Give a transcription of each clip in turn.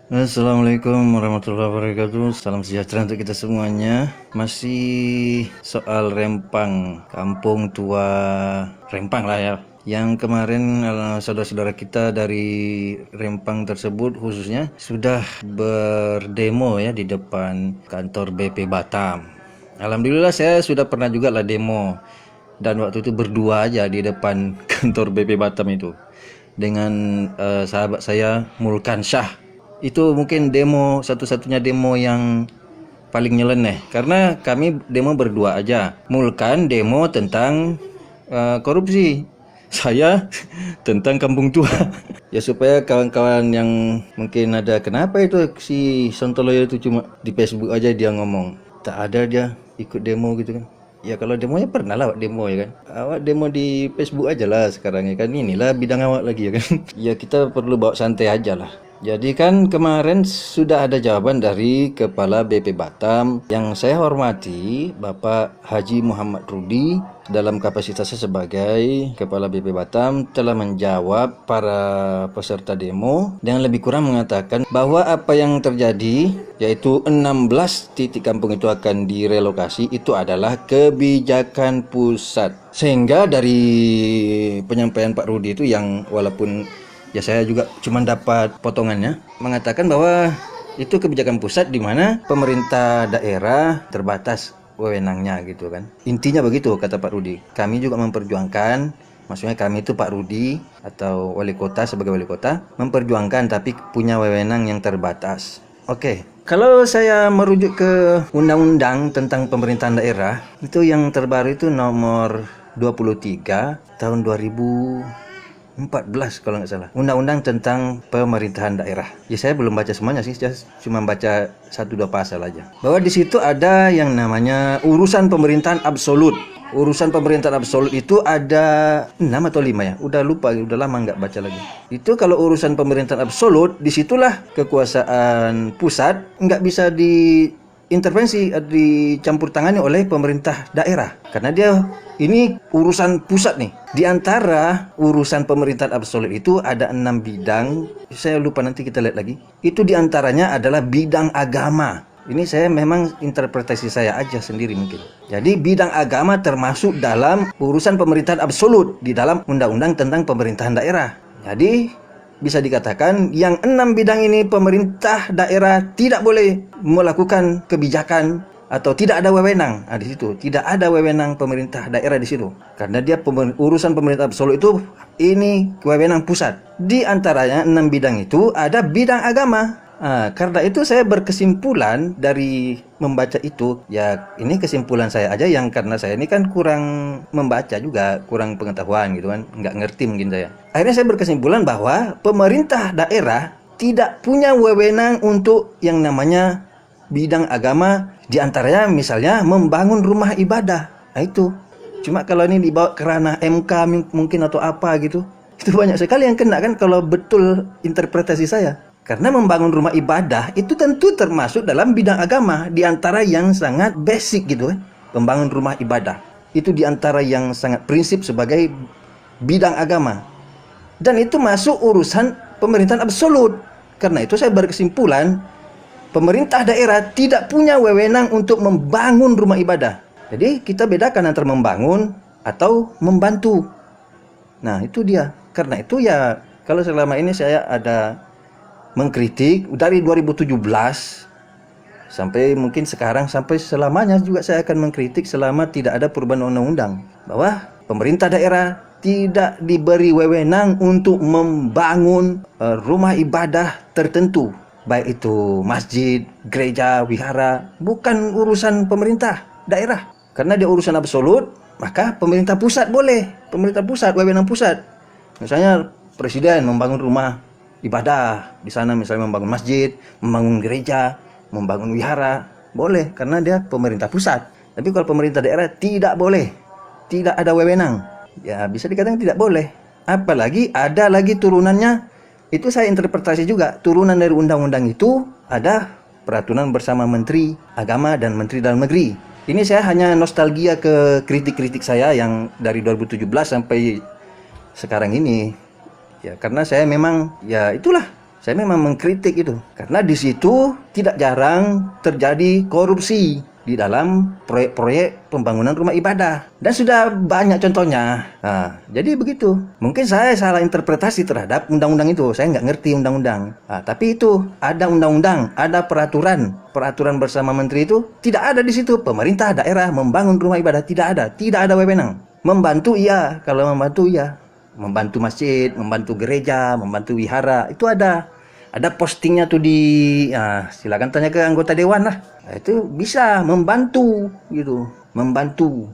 Assalamualaikum warahmatullahi wabarakatuh. Salam sejahtera untuk kita semuanya. Masih soal Rempang, kampung tua Rempang lah ya. Yang kemarin saudara-saudara kita dari Rempang tersebut khususnya sudah berdemo ya di depan kantor BP Batam. Alhamdulillah saya sudah pernah juga lah demo, dan waktu itu berdua aja di depan kantor BP Batam itu dengan sahabat saya Mulkan Syah. Itu mungkin demo satu-satunya demo yang paling nyeleneh karena kami demo berdua aja. Mulkan demo tentang korupsi, saya tentang kampung tua. Ya supaya kawan-kawan yang mungkin ada kenapa itu si Sontoloyo itu cuma di Facebook aja dia ngomong, tak ada dia ikut demo gitu kan. Ya kalau demonya pernah lah awak demo ya kan. Awak demo di Facebook aja lah sekarang ya kan. Inilah bidang awak lagi ya kan. Ya kita perlu bawa santai aja lah. Jadi kan kemarin sudah ada jawaban dari Kepala BP Batam yang saya hormati, Bapak Haji Muhammad Rudi, dalam kapasitasnya sebagai Kepala BP Batam telah menjawab para peserta demo dengan lebih kurang mengatakan bahwa apa yang terjadi yaitu 16 titik kampung itu akan direlokasi itu adalah kebijakan pusat. Sehingga dari penyampaian Pak Rudi itu yang walaupun ya saya juga cuma dapat potongannya mengatakan bahwa itu kebijakan pusat di mana pemerintah daerah terbatas wewenangnya gitu kan. Intinya begitu kata Pak Rudi. Kami juga memperjuangkan, maksudnya kami itu Pak Rudi atau wali kota sebagai wali kota memperjuangkan tapi punya wewenang yang terbatas. Oke. Kalau saya merujuk ke undang-undang tentang pemerintahan daerah, itu yang terbaru itu nomor 23 tahun 2014 kalau nggak salah, undang-undang tentang pemerintahan daerah. Ya saya belum baca semuanya sih, cuma baca 1-2 pasal aja. Bahwa di situ ada yang namanya urusan pemerintahan absolut. Urusan pemerintahan absolut itu ada 6 atau 5 ya, udah lupa, udah lama nggak baca lagi. Itu kalau urusan pemerintahan absolut, disitulah kekuasaan pusat nggak bisa diintervensi, dicampur tangani oleh pemerintah daerah. Karena dia ini urusan pusat nih. Di antara urusan pemerintahan absolut itu ada 6 bidang. Saya lupa, nanti kita lihat lagi. Itu diantaranya adalah bidang agama. Ini saya memang interpretasi saya aja sendiri mungkin. Jadi bidang agama termasuk dalam urusan pemerintahan absolut di dalam undang-undang tentang pemerintahan daerah. Jadi bisa dikatakan yang 6 bidang ini pemerintah daerah tidak boleh melakukan kebijakan atau tidak ada wewenang. Di situ tidak ada wewenang pemerintah daerah di situ. Karena dia urusan pemerintah absolut itu ini wewenang pusat. Di antaranya 6 bidang itu ada bidang agama. Karena itu saya berkesimpulan dari membaca itu, ya ini kesimpulan saya aja yang karena saya ini kan kurang membaca juga, kurang pengetahuan gitu kan, nggak ngerti mungkin saya. Akhirnya saya berkesimpulan bahwa pemerintah daerah tidak punya wewenang untuk yang namanya bidang agama, diantaranya misalnya membangun rumah ibadah. Nah itu, cuma kalau ini dibawa ke ranah MK mungkin atau apa gitu, itu banyak sekali yang kena kan kalau betul interpretasi saya. Karena membangun rumah ibadah itu tentu termasuk dalam bidang agama, di antara yang sangat basic gitu kan. Membangun rumah ibadah itu di antara yang sangat prinsip sebagai bidang agama. Dan itu masuk urusan pemerintahan absolut. Karena itu saya berkesimpulan pemerintah daerah tidak punya wewenang untuk membangun rumah ibadah. Jadi kita bedakan antara membangun atau membantu. Nah itu dia. Karena itu ya kalau selama ini saya ada mengkritik dari 2017 sampai mungkin sekarang, sampai selamanya juga saya akan mengkritik selama tidak ada perubahan undang-undang, bahwa pemerintah daerah tidak diberi wewenang untuk membangun rumah ibadah tertentu, baik itu masjid, gereja, wihara, bukan urusan pemerintah daerah. Karena dia urusan absolut, maka pemerintah pusat boleh, pemerintah pusat, wewenang pusat. Misalnya presiden membangun rumah ibadah di sana, misalnya membangun masjid, membangun gereja, membangun wihara, boleh karena dia pemerintah pusat. Tapi kalau pemerintah daerah tidak boleh, tidak ada wewenang. Ya bisa dikatakan tidak boleh. Apalagi ada lagi turunannya, itu saya interpretasi juga, turunan dari undang-undang itu ada peraturan bersama Menteri Agama dan Menteri Dalam Negeri. Ini saya hanya nostalgia ke kritik-kritik saya yang dari 2017 sampai sekarang ini. Ya karena saya memang ya itulah Saya memang mengkritik itu karena di situ tidak jarang terjadi korupsi di dalam proyek-proyek pembangunan rumah ibadah dan sudah banyak contohnya. Nah, jadi begitu. Mungkin saya salah interpretasi terhadap undang-undang itu. Saya nggak ngerti undang-undang. Nah, tapi itu ada undang-undang, ada peraturan bersama menteri itu tidak ada di situ. Pemerintah daerah membangun rumah ibadah tidak ada wewenang. Membantu iya, kalau membantu iya. Membantu masjid, membantu gereja, membantu wihara, itu ada postingnya tuh di silakan tanya ke anggota dewan lah. Nah, itu bisa membantu gitu, membantu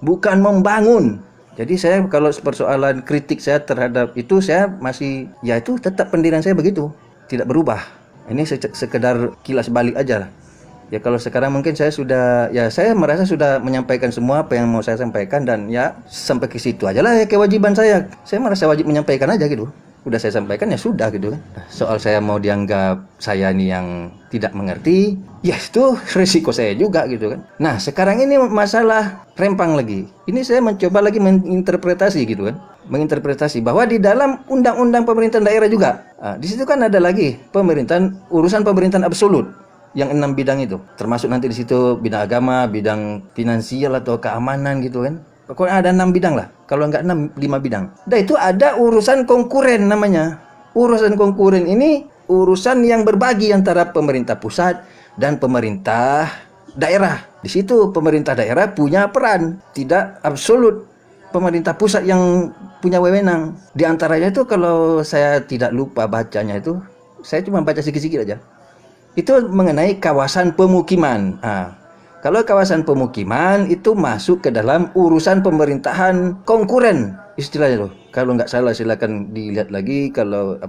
bukan membangun. Jadi saya kalau persoalan kritik saya terhadap itu, saya masih ya itu tetap pendirian saya begitu, tidak berubah. Ini sekedar kilas balik aja lah. Ya kalau sekarang mungkin saya merasa sudah menyampaikan semua apa yang mau saya sampaikan, dan ya sampai ke situ aja lah ya kewajiban saya. Saya merasa wajib menyampaikan aja gitu. Udah saya sampaikan ya sudah gitu kan. Soal saya mau dianggap saya ini yang tidak mengerti, ya itu risiko saya juga gitu kan. Nah sekarang ini masalah Rempang lagi. Ini saya mencoba lagi menginterpretasi gitu kan. Menginterpretasi bahwa di dalam undang-undang pemerintahan daerah juga, di situ kan ada lagi urusan pemerintahan absolut. Yang 6 bidang itu, termasuk nanti di situ bidang agama, bidang finansial atau keamanan gitu kan. Pokoknya ada 6 bidang lah. Kalau nggak 6, 5 bidang. Dan itu ada urusan konkuren namanya. Urusan konkuren ini urusan yang berbagi antara pemerintah pusat dan pemerintah daerah. Di situ pemerintah daerah punya peran, tidak absolut pemerintah pusat yang punya wewenang. Di antaranya itu kalau saya tidak lupa bacanya itu, saya cuma baca sedikit-sedikit aja. Itu mengenai kawasan pemukiman. Kalau kawasan pemukiman itu masuk ke dalam urusan pemerintahan konkuren istilahnya loh. Kalau nggak salah silakan dilihat lagi, kalau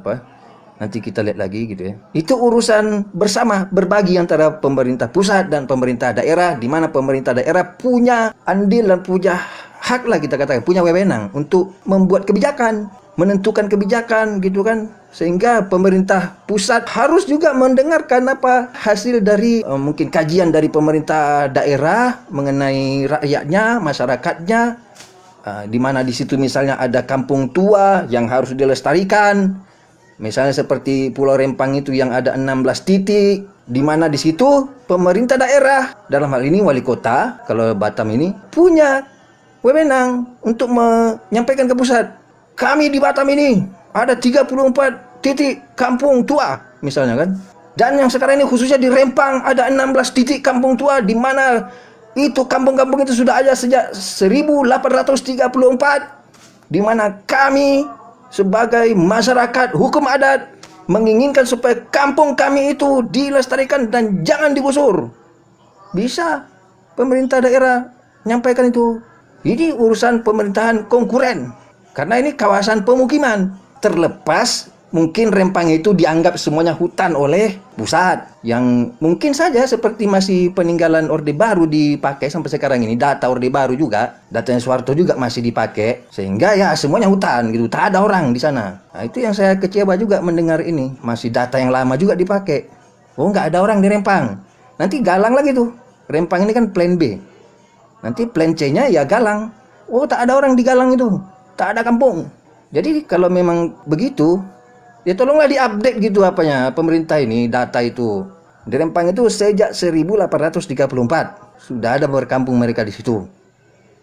nanti kita lihat lagi gitu ya. Itu urusan bersama, berbagi antara pemerintah pusat dan pemerintah daerah, di mana pemerintah daerah punya andil dan punya hak lah kita katakan, punya wewenang untuk membuat kebijakan, menentukan kebijakan gitu kan. Sehingga pemerintah pusat harus juga mendengarkan apa hasil dari mungkin kajian dari pemerintah daerah mengenai rakyatnya, masyarakatnya, di mana di situ misalnya ada kampung tua yang harus dilestarikan. Misalnya seperti Pulau Rempang itu yang ada 16 titik, di mana di situ pemerintah daerah, dalam hal ini wali kota, kalau Batam ini punya wewenang untuk menyampaikan ke pusat. Kami di Batam ini ada 34 titik kampung tua misalnya kan. Dan yang sekarang ini khususnya di Rempang ada 16 titik kampung tua, di mana itu kampung-kampung itu sudah ada sejak 1834, di mana kami sebagai masyarakat hukum adat menginginkan supaya kampung kami itu dilestarikan dan jangan digusur. Bisa pemerintah daerah menyampaikan itu. Ini urusan pemerintahan konkuren, karena ini kawasan pemukiman. Terlepas mungkin Rempang itu dianggap semuanya hutan oleh pusat, yang mungkin saja seperti masih peninggalan Orde Baru dipakai sampai sekarang ini. Data Orde Baru juga, datanya Soeharto juga masih dipakai, sehingga ya semuanya hutan gitu, tak ada orang di sana. Nah, itu yang saya kecewa juga mendengar ini, masih data yang lama juga dipakai. Oh, nggak ada orang di Rempang. Nanti Galang lagi tuh. Rempang ini kan plan B. Nanti plan C-nya ya Galang. Oh, tak ada orang di Galang itu, tak ada kampung. Jadi kalau memang begitu, ya tolonglah diupdate gitu pemerintah ini data itu. Di Rempang itu sejak 1834 sudah ada berkampung mereka di situ,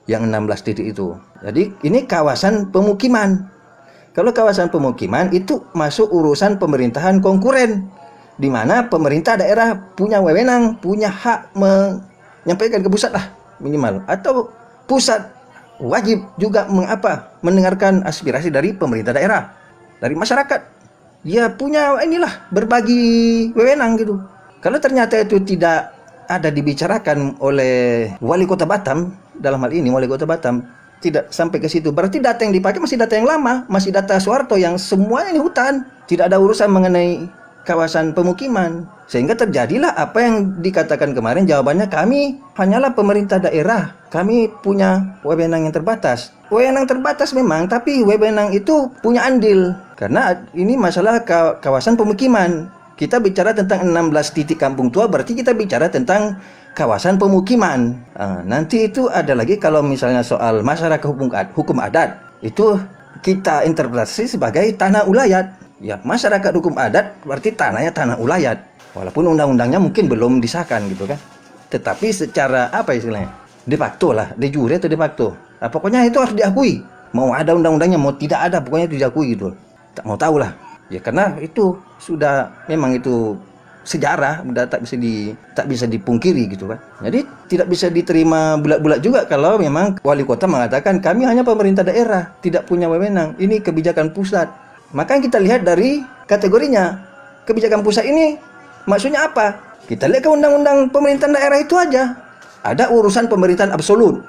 yang 16 titik itu. Jadi ini kawasan pemukiman. Kalau kawasan pemukiman itu masuk urusan pemerintahan konkuren, di mana pemerintah daerah punya wewenang, punya hak menyampaikan ke pusat lah minimal, atau pusat wajib juga mendengarkan aspirasi dari pemerintah daerah, dari masyarakat. Ya punya inilah berbagi wewenang gitu. Kalau ternyata itu tidak ada dibicarakan oleh wali kota Batam, dalam hal ini wali kota Batam tidak sampai ke situ, berarti data yang dipakai masih data yang lama, masih data Soeharto yang semuanya ini hutan, tidak ada urusan mengenai kawasan pemukiman. Sehingga terjadilah apa yang dikatakan kemarin, jawabannya kami hanyalah pemerintah daerah, kami punya wewenang yang terbatas. Wewenang terbatas memang, tapi wewenang itu punya andil. Karena ini masalah kawasan pemukiman. Kita bicara tentang 16 titik kampung tua, berarti kita bicara tentang kawasan pemukiman. Nanti itu ada lagi kalau misalnya soal masyarakat hukum adat, itu kita interpretasi sebagai tanah ulayat. Ya, masyarakat hukum adat berarti tanahnya tanah ulayat. Walaupun undang-undangnya mungkin belum disahkan gitu kan. Tetapi secara apa istilahnya? De facto lah, de jure atau de facto. Nah, pokoknya itu harus diakui. Mau ada undang-undangnya, mau tidak ada, pokoknya itu diakui gitu. Tak mau tahu lah. Ya karena itu sudah memang itu sejarah, udah tak bisa dipungkiri gitu kan. Jadi tidak bisa diterima bulat-bulat juga kalau memang wali kota mengatakan kami hanya pemerintah daerah, tidak punya wewenang. Ini kebijakan pusat. Maka kita lihat dari kategorinya. Kebijakan pusat ini maksudnya apa? Kita lihat ke undang-undang pemerintahan daerah itu aja. Ada urusan pemerintahan absolut.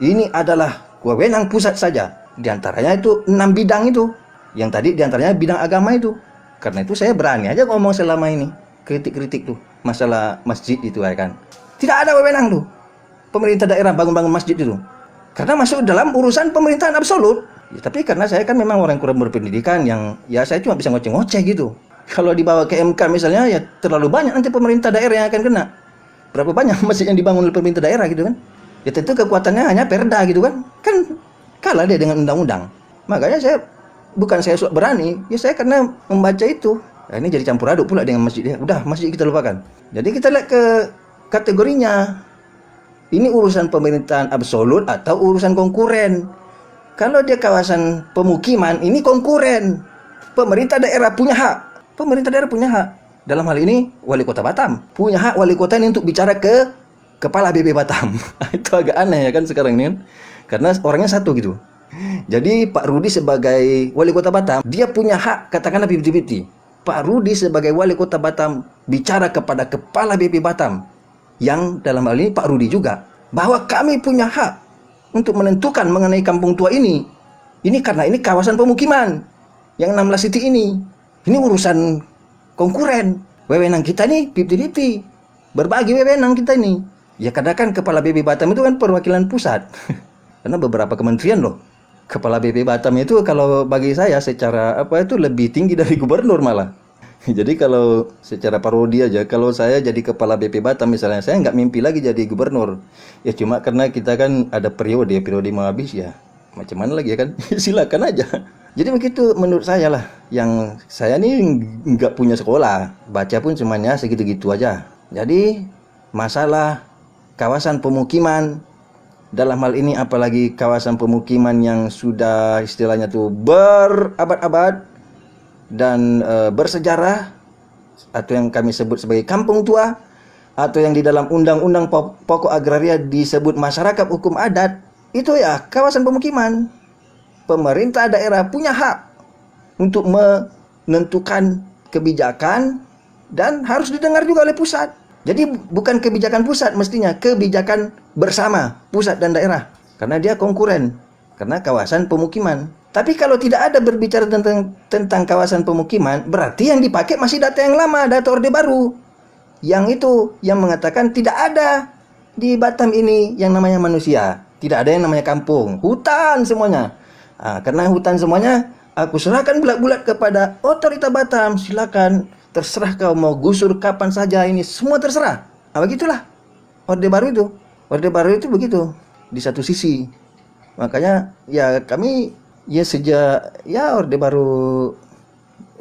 Ini adalah wewenang pusat saja. Di antaranya itu 6 bidang itu. Yang tadi di antaranya bidang agama itu. Karena itu saya berani aja ngomong selama ini. Kritik-kritik tuh. Masalah masjid itu ya kan. Tidak ada wewenang tuh. Pemerintah daerah bangun-bangun masjid itu. Karena masuk dalam urusan pemerintahan absolut. Ya, tapi karena saya kan memang orang kurang berpendidikan yang ya saya cuma bisa ngoceh-ngoceh gitu. Kalau dibawa ke MK misalnya ya terlalu banyak nanti pemerintah daerah yang akan kena. Berapa banyak masjid yang dibangun oleh pemerintah daerah gitu kan. Ya tentu kekuatannya hanya perda gitu kan. Kan kalah dia dengan undang-undang. Makanya saya sok berani, ya saya karena membaca itu. Nah, ini jadi campur aduk pula dengan masjid dia. Udah masjid kita lupakan. Jadi kita lihat ke kategorinya. Ini urusan pemerintahan absolut atau urusan konkuren. Kalau dia kawasan pemukiman, ini konkuren. Pemerintah daerah punya hak. Pemerintah daerah punya hak. Dalam hal ini, wali kota Batam. Punya hak wali kota ini untuk bicara ke kepala BB Batam. Itu agak aneh ya kan sekarang ini kan. Karena orangnya satu gitu. Jadi Pak Rudi sebagai wali kota Batam, dia punya hak katakanlah 50-50. Pak Rudi sebagai wali kota Batam bicara kepada kepala BP Batam. Yang dalam hal ini Pak Rudi juga. Bahwa kami punya hak untuk menentukan mengenai kampung tua ini. Ini karena ini kawasan pemukiman yang 16 titik ini. Ini urusan konkuren. Wewenang kita nih 50-50. Berbagi wewenang kita ini. Ya karena kan kepala BB Batam itu kan perwakilan pusat. Karena beberapa kementerian loh. Kepala BB Batam itu kalau bagi saya secara apa itu lebih tinggi dari gubernur malah. Jadi kalau secara parodi aja, kalau saya jadi kepala BP Batam misalnya, saya nggak mimpi lagi jadi gubernur. Ya cuma karena kita kan ada periode mau habis ya. Macam mana lagi ya kan? Silakan aja. Jadi begitu menurut saya lah. Yang saya nih nggak punya sekolah. Baca pun semuanya segitu-gitu aja. Jadi masalah kawasan pemukiman, dalam hal ini apalagi kawasan pemukiman yang sudah istilahnya tuh berabad-abad dan bersejarah, atau yang kami sebut sebagai kampung tua, atau yang di dalam undang-undang pokok agraria disebut masyarakat hukum adat, itu ya kawasan pemukiman. Pemerintah daerah punya hak untuk menentukan kebijakan dan harus didengar juga oleh pusat. Jadi bukan kebijakan pusat mestinya, kebijakan bersama pusat dan daerah. Karena dia konkuren, karena kawasan pemukiman. Tapi kalau tidak ada berbicara tentang kawasan pemukiman, berarti yang dipakai masih data yang lama, data Orde Baru. Yang itu, yang mengatakan tidak ada di Batam ini yang namanya manusia. Tidak ada yang namanya kampung, hutan semuanya. Karena hutan semuanya, aku serahkan bulat-bulat kepada otorita Batam. Silakan, terserah kau mau gusur kapan saja, ini semua terserah. Begitulah Orde Baru itu. Orde Baru itu begitu di satu sisi. Makanya ya kami ya sejak ya Orde Baru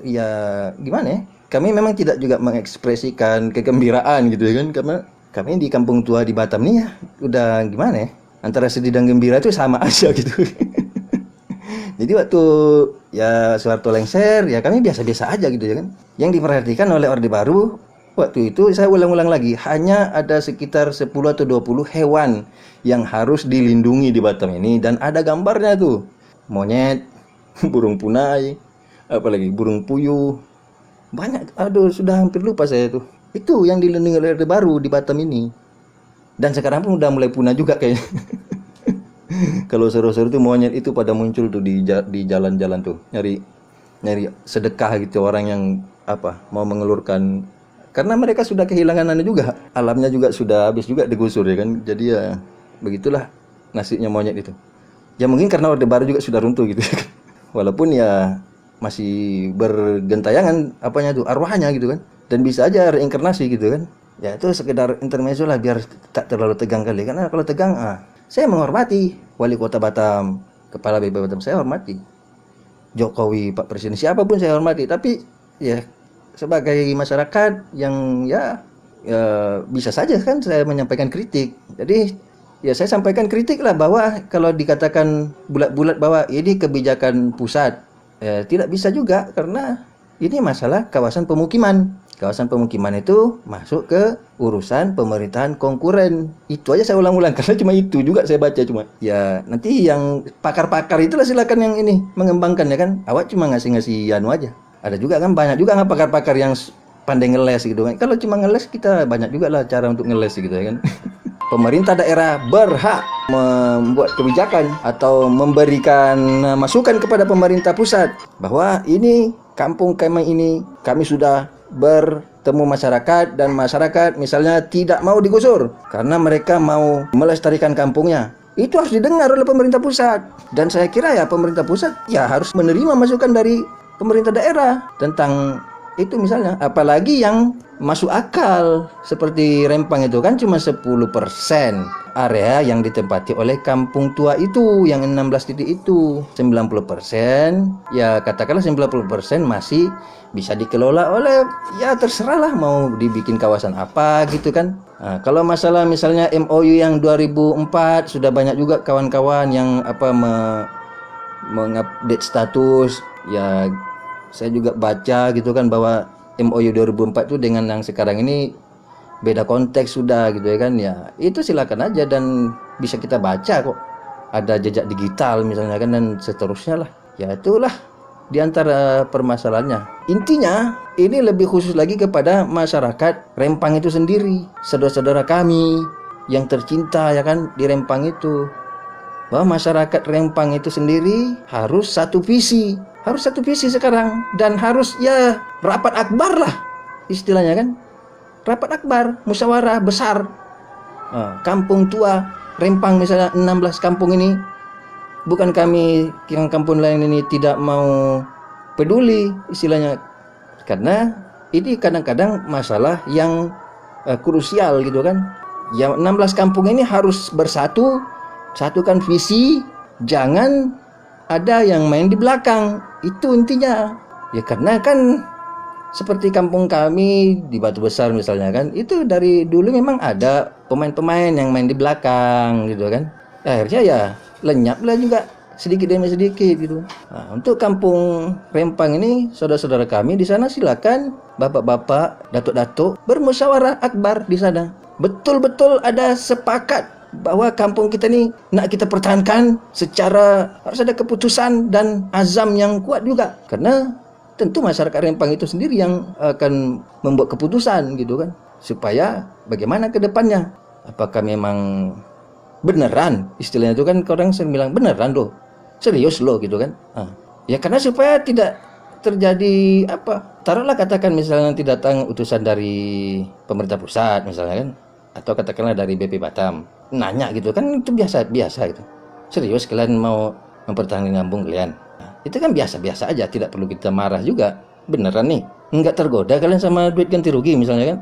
ya gimana ya, kami memang tidak juga mengekspresikan kegembiraan gitu ya kan, karena kami di kampung tua di Batam nih ya udah gimana ya, antara sedih dan gembira itu sama aja gitu. Jadi waktu ya Soeharto lengser ya kami biasa-biasa aja gitu ya kan. Yang diperhatikan oleh Orde Baru waktu itu, saya ulang-ulang lagi, hanya ada sekitar 10 atau 20 hewan yang harus dilindungi di Batam ini, dan ada gambarnya tuh. Monyet, burung punai, apalagi burung puyuh. Banyak, aduh sudah hampir lupa saya tuh. Itu yang dilindungi oleh Orde Baru di Batam ini. Dan sekarang pun udah mulai punah juga kayaknya. Kalau seru-seru tuh monyet itu pada muncul tuh di jalan-jalan tuh, nyari sedekah gitu, orang yang apa mau mengelurkan, karena mereka sudah kehilangan juga, alamnya juga sudah habis juga digusur ya kan. Jadi ya begitulah nasibnya monyet itu. Ya mungkin karena Orde Baru juga sudah runtuh gitu ya kan. Walaupun ya masih bergentayangan apanya tuh arwahnya gitu kan, dan bisa aja reinkarnasi gitu kan. Ya itu sekedar intermezzo lah biar tak terlalu tegang kali, karena kalau tegang saya menghormati wali kota Batam, kepala BB Batam, saya hormati. Jokowi, Pak Presiden, siapapun saya hormati, tapi ya sebagai masyarakat yang ya bisa saja kan saya menyampaikan kritik. Jadi ya saya sampaikan kritik lah, bahwa kalau dikatakan bulat-bulat bahwa ini kebijakan pusat, tidak bisa juga, karena ini masalah kawasan pemukiman. Kawasan pemukiman itu masuk ke urusan pemerintahan konkuren. Itu aja saya ulang-ulang karena cuma itu juga saya baca, cuma. Ya nanti yang pakar-pakar itulah silakan yang ini mengembangkan, ya kan. Awak cuma ngasih-ngasih anu aja. Ada juga kan, banyak juga kan pakar-pakar yang pandai ngeles gitu kan. Kalau cuma ngeles, kita banyak juga lah cara untuk ngeles gitu, ya kan. Pemerintah daerah berhak membuat kebijakan atau memberikan masukan kepada pemerintah pusat bahwa ini kampung kami ini, kami sudah bertemu masyarakat, dan masyarakat misalnya tidak mau digusur karena mereka mau melestarikan kampungnya. Itu harus didengar oleh pemerintah pusat, dan saya kira ya pemerintah pusat ya harus menerima masukan dari pemerintah daerah tentang itu misalnya. Apalagi yang masuk akal, seperti Rempang itu kan cuma 10% area yang ditempati oleh kampung tua itu, yang 16 titik itu. 90%, ya katakanlah 90% masih bisa dikelola oleh, ya terserah lah mau dibikin kawasan apa gitu kan. Nah, kalau masalah misalnya MOU yang 2004, sudah banyak juga kawan-kawan yang mengupdate status. Ya saya juga baca gitu kan, bahwa MOU 2004 itu dengan yang sekarang ini beda konteks sudah gitu, ya kan. Ya itu silakan aja, dan bisa kita baca kok, ada jejak digital misalnya kan, dan seterusnya lah. Ya itulah diantara permasalahannya. Intinya ini lebih khusus lagi kepada masyarakat Rempang itu sendiri, saudara-saudara kami yang tercinta, ya kan, di Rempang itu, bahwa masyarakat Rempang itu sendiri harus satu visi sekarang, dan harus ya rapat akbar lah istilahnya kan, rapat akbar, musyawarah besar. Kampung tua Rempang misalnya 16 kampung ini, bukan kami yang kampung lain ini tidak mau peduli istilahnya, karena ini kadang-kadang masalah yang krusial gitu kan. Yang 16 kampung ini harus bersatu, satukan visi, jangan ada yang main di belakang. Itu intinya. Ya karena kan seperti kampung kami di Batu Besar misalnya kan, itu dari dulu memang ada pemain-pemain yang main di belakang gitu kan. Akhirnya ya lenyap lah juga sedikit demi sedikit gitu. Nah, untuk kampung Rempang ini, saudara-saudara kami di sana silakan bapak-bapak, datuk-datuk bermusyawarah akbar di sana. Betul-betul ada sepakat bahwa kampung kita ini nak kita pertahankan, secara harus ada keputusan dan azam yang kuat juga, karena tentu masyarakat Rempang itu sendiri yang akan membuat keputusan gitu kan, supaya bagaimana ke depannya. Apakah memang beneran, istilahnya itu kan, orang sering bilang beneran loh, serius loh gitu kan. Ya karena supaya tidak terjadi taruhlah katakan misalnya nanti datang utusan dari pemerintah pusat misalnya kan, atau katakanlah dari BP Batam nanya gitu kan, itu biasa gitu, serius kalian mau mempertahankan kampung kalian? Itu kan biasa-biasa aja, tidak perlu kita marah juga. Beneran nih, nggak tergoda kalian sama duit ganti rugi misalnya kan?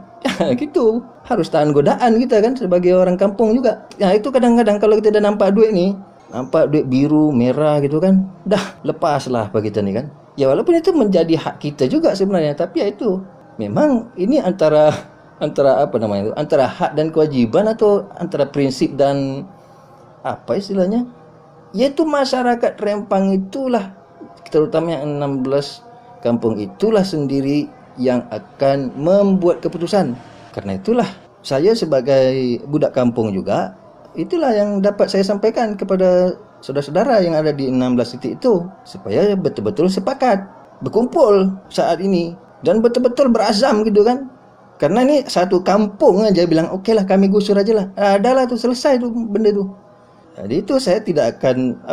Gitu, harus tahan godaan kita kan sebagai orang kampung juga. Ya itu kadang-kadang kalau kita udah nampak duit nih, nampak duit biru, merah gitu kan, dah lepas lah bagi kita nih kan. Ya walaupun itu menjadi hak kita juga sebenarnya, tapi ya itu memang ini antara antara hak dan kewajiban, atau antara prinsip dan istilahnya, yaitu masyarakat Rempang itulah, terutama yang 16 kampung itulah sendiri yang akan membuat keputusan. Karena itulah saya sebagai budak kampung juga, itulah yang dapat saya sampaikan kepada saudara-saudara yang ada di 16 titik itu, supaya betul-betul sepakat, berkumpul saat ini, dan betul-betul berazam gitu kan. Karena ini satu kampung aja bilang oke lah kami gusur aja lah, adalah tuh selesai tuh benda tuh. Jadi itu saya tidak akan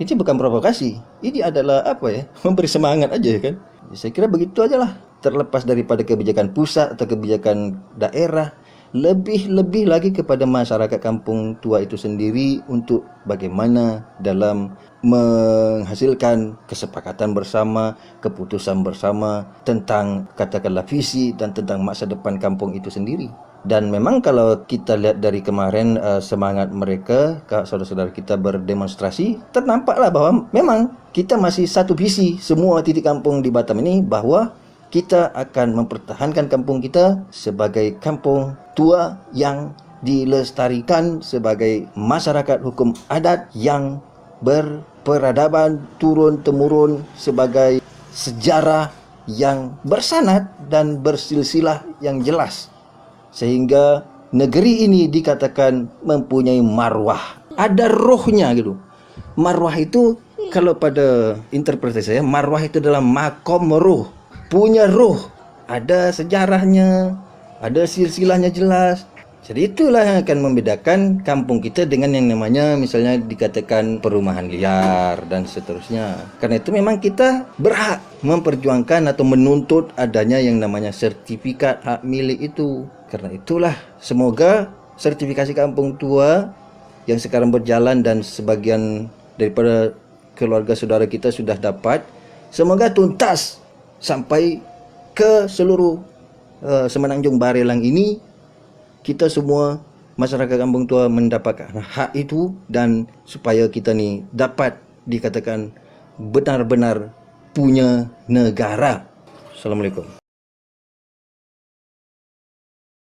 ini bukan provokasi, ini adalah memberi semangat aja kan. Saya kira begitu aja lah, terlepas daripada kebijakan pusat atau kebijakan daerah, lebih lagi kepada masyarakat kampung tua itu sendiri, untuk bagaimana dalam menghasilkan kesepakatan bersama, keputusan bersama tentang katakanlah visi dan tentang masa depan kampung itu sendiri. Dan memang kalau kita lihat dari kemarin semangat mereka, saudara-saudara kita berdemonstrasi, ternampaklah bahwa memang kita masih satu visi semua titik kampung di Batam ini, bahwa kita akan mempertahankan kampung kita sebagai kampung tua yang dilestarikan sebagai masyarakat hukum adat yang berperadaban turun-temurun, sebagai sejarah yang bersanad dan bersilsilah yang jelas, sehingga negeri ini dikatakan mempunyai marwah, ada rohnya gitu. Marwah itu, kalau pada interpretasi saya, marwah itu adalah makom roh, punya roh, ada sejarahnya, ada silsilahnya jelas. Jadi itulah yang akan membedakan kampung kita dengan yang namanya misalnya dikatakan perumahan liar dan seterusnya. Karena itu memang kita berhak memperjuangkan atau menuntut adanya yang namanya sertifikat hak milik itu. Karena itulah semoga sertifikasi kampung tua yang sekarang berjalan dan sebagian daripada keluarga saudara kita sudah dapat, semoga tuntas sampai ke seluruh Semenanjung Barelang ini. Kita semua masyarakat kampung tua mendapatkan hak itu, dan supaya kita ni dapat dikatakan benar-benar punya negara. Assalamualaikum.